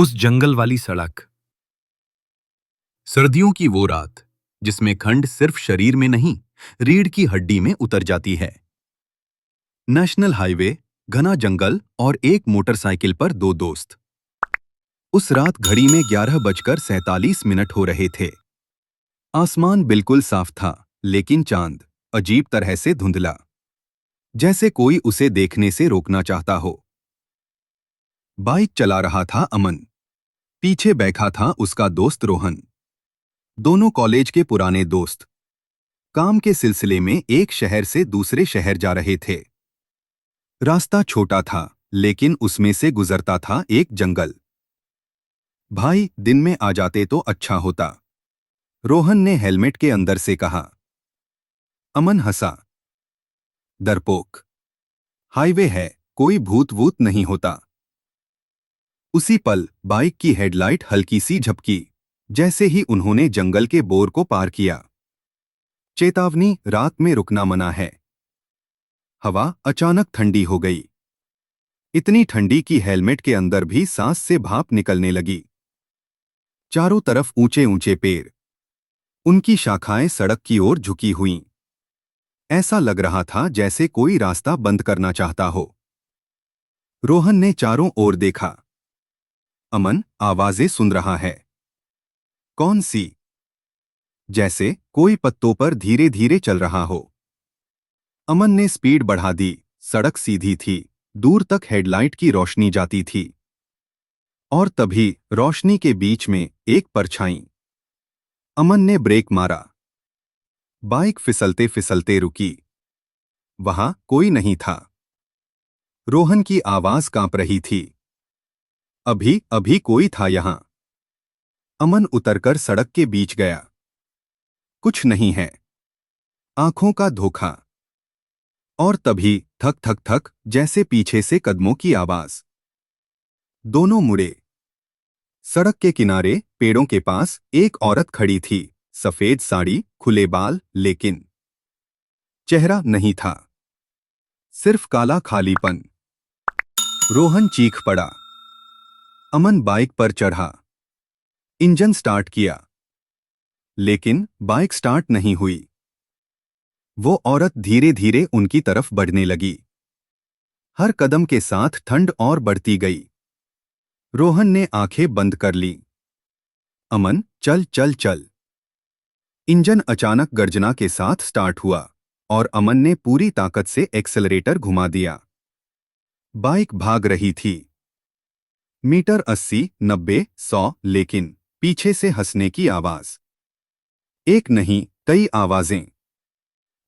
उस जंगल वाली सड़क। सर्दियों की वो रात जिसमें ठंड सिर्फ शरीर में नहीं, रीढ़ की हड्डी में उतर जाती है। नेशनल हाईवे, घना जंगल और एक मोटरसाइकिल पर दो दोस्त। उस रात घड़ी में 11:47 हो रहे थे। आसमान बिल्कुल साफ था, लेकिन चांद अजीब तरह से धुंधला, जैसे कोई उसे देखने से रोकना चाहता हो। बाइक चला रहा था अमन। पीछे बैठा था उसका दोस्त रोहन। दोनों कॉलेज के पुराने दोस्त। काम के सिलसिले में एक शहर से दूसरे शहर जा रहे थे। रास्ता छोटा था, लेकिन उसमें से गुजरता था एक जंगल। भाई, दिन में आ जाते तो अच्छा होता, रोहन ने हेलमेट के अंदर से कहा। अमन हंसा। डरपोक, हाईवे है, कोई भूत वूत नहीं होता। उसी पल बाइक की हेडलाइट हल्की सी झपकी, जैसे ही उन्होंने जंगल के बोर को पार किया। चेतावनी, रात में रुकना मना है। हवा अचानक ठंडी हो गई, इतनी ठंडी कि हेलमेट के अंदर भी सांस से भाप निकलने लगी। चारों तरफ ऊंचे ऊंचे पेड़, उनकी शाखाएं सड़क की ओर झुकी हुईं। ऐसा लग रहा था जैसे कोई रास्ता बंद करना चाहता हो। रोहन ने चारों ओर देखा। अमन आवाजें सुन रहा है। कौन सी? जैसे कोई पत्तों पर धीरे धीरे चल रहा हो। अमन ने स्पीड बढ़ा दी। सड़क सीधी थी, दूर तक हेडलाइट की रोशनी जाती थी। और तभी रोशनी के बीच में एक परछाई। अमन ने ब्रेक मारा। बाइक फिसलते फिसलते रुकी। वहां कोई नहीं था। रोहन की आवाज कांप रही थी। अभी अभी कोई था यहां। अमन उतरकर सड़क के बीच गया। कुछ नहीं है। आंखों का धोखा। और तभी थक थक थक, जैसे पीछे से कदमों की आवाज। दोनों मुड़े। सड़क के किनारे पेड़ों के पास एक औरत खड़ी थी। सफेद साड़ी, खुले बाल, लेकिन चेहरा नहीं था, सिर्फ काला खालीपन। रोहन चीख पड़ा। अमन बाइक पर चढ़ा। इंजन स्टार्ट किया, लेकिन बाइक स्टार्ट नहीं हुई। वो औरत धीरे धीरे उनकी तरफ बढ़ने लगी। हर कदम के साथ ठंड और बढ़ती गई। रोहन ने आंखें बंद कर ली। अमन, चल चल चल। इंजन अचानक गर्जना के साथ स्टार्ट हुआ और अमन ने पूरी ताकत से एक्सेलरेटर घुमा दिया। बाइक भाग रही थी। मीटर 80, 90, 100, लेकिन पीछे से हंसने की आवाज। एक नहीं, कई आवाजें,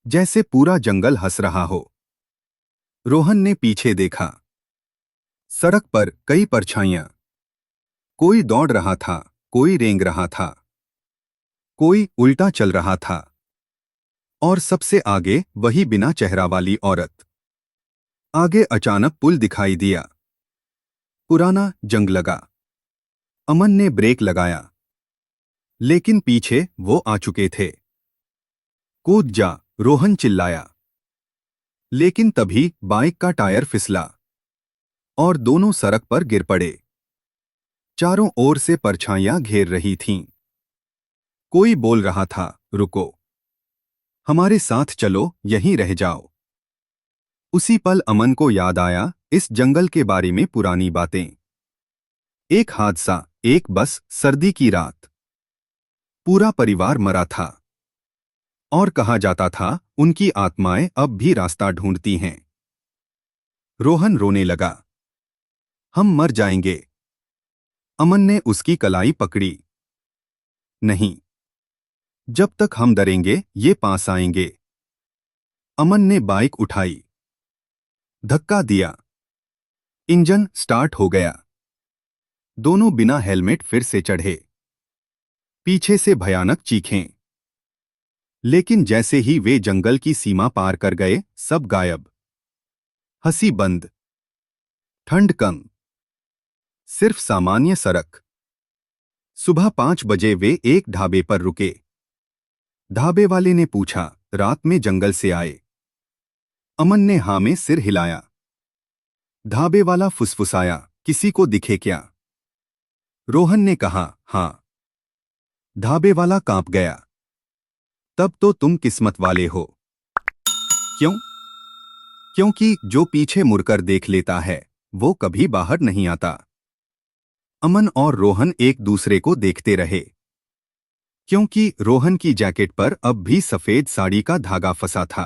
जैसे पूरा जंगल हंस रहा हो। रोहन ने पीछे देखा। सड़क पर कई परछाइयां। कोई दौड़ रहा था, कोई रेंग रहा था, कोई उल्टा चल रहा था। और सबसे आगे वही बिना चेहरा वाली औरत। आगे अचानक पुल दिखाई दिया। पुराना जंग लगा। अमन ने ब्रेक लगाया, लेकिन पीछे वो आ चुके थे। कूद जा, रोहन चिल्लाया। लेकिन तभी बाइक का टायर फिसला और दोनों सड़क पर गिर पड़े। चारों ओर से परछाइयां घेर रही थीं। कोई बोल रहा था, रुको, हमारे साथ चलो, यहीं रह जाओ। उसी पल अमन को याद आया इस जंगल के बारे में पुरानी बातें। एक हादसा, एक बस, सर्दी की रात। पूरा परिवार मरा था और कहा जाता था उनकी आत्माएं अब भी रास्ता ढूंढती हैं। रोहन रोने लगा। हम मर जाएंगे। अमन ने उसकी कलाई पकड़ी। नहीं, जब तक हम डरेंगे ये पास आएंगे। अमन ने बाइक उठाई, धक्का दिया। इंजन स्टार्ट हो गया। दोनों बिना हेलमेट फिर से चढ़े। पीछे से भयानक चीखें। लेकिन जैसे ही वे जंगल की सीमा पार कर गए, सब गायब। हंसी बंद। ठंड कम। सिर्फ सामान्य सड़क। सुबह 5 बजे वे एक ढाबे पर रुके। ढाबे वाले ने पूछा, रात में जंगल से आए? अमन ने हाँ में सिर हिलाया। ढाबे वाला फुसफुसाया, किसी को दिखे क्या? रोहन ने कहा, हाँ। ढाबे वाला कांप गया। तब तो तुम किस्मत वाले हो। क्यों? क्योंकि जो पीछे मुड़कर देख लेता है वो कभी बाहर नहीं आता। अमन और रोहन एक दूसरे को देखते रहे, क्योंकि रोहन की जैकेट पर अब भी सफेद साड़ी का धागा फंसा था।